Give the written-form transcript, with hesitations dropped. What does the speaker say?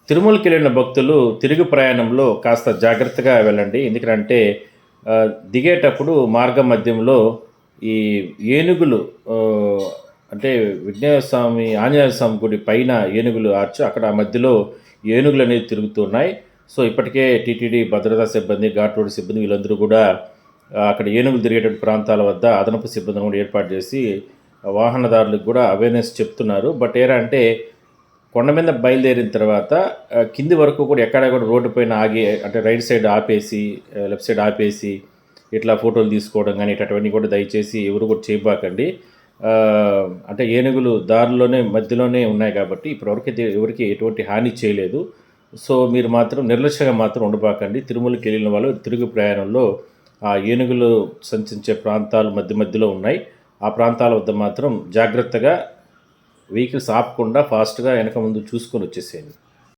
తిరుమలకి వెళ్ళిన భక్తులు తిరుగు ప్రయాణంలో కాస్త జాగ్రత్తగా వెళ్ళండి. ఎందుకంటే దిగేటప్పుడు మార్గ మధ్యంలో ఈ ఏనుగులు ఆహ్, అంటే విఘ్నేశ్వర స్వామి, ఆంజనేయ స్వామి గుడి పైన ఏనుగులు అక్కడ మధ్యలో ఏనుగులనేవి తిరుగుతున్నాయి. సో, ఇప్పటికే టీటీడీ భద్రతా సిబ్బంది, ఘాట్ రోడ్ సిబ్బంది వీళ్ళందరూ కూడా అక్కడ ఏనుగులు తిరిగేటువంటి ప్రాంతాల వద్ద అదనపు సిబ్బందిని కూడా ఏర్పాటు చేసి వాహనదారులకు కూడా అవేర్‌నెస్ చెప్తున్నారు. బట్ ఏరా అంటే కొండ మీద బయలుదేరిన తర్వాత కింది వరకు కూడా ఎక్కడ కూడా రోడ్డు పైన ఆగి అంటే రైట్ సైడ్ ఆపేసి, లెఫ్ట్ సైడ్ ఆపేసి, ఇట్లా ఫోటోలు తీసుకోవడం గానీ, ఇట్లాంటివన్నీ కూడా దయచేసి ఎవరు కూడా చేయబాకండి. అంటే ఏనుగులు దారిలోనే మధ్యలోనే ఉన్నాయి కాబట్టి ఇప్పటివరకైతే ఎవరికీ ఎటువంటి హాని చేయలేదు. సో, మీరు మాత్రం నిర్లక్ష్యంగా మాత్రం ఉండబాకండి. తిరుమలకెళ్ళిన వాళ్ళు తిరుగు ప్రయాణంలో ఆ ఏనుగులు సంచరించే ప్రాంతాలు మధ్య మధ్యలో ఉన్నాయి. ఆ ప్రాంతాల వద్ద మాత్రం జాగ్రత్తగా వెహికల్స్ ఆపకుండా ఫాస్ట్‌గా వెనక ముందు చూసుకొని వచ్చేసేయండి.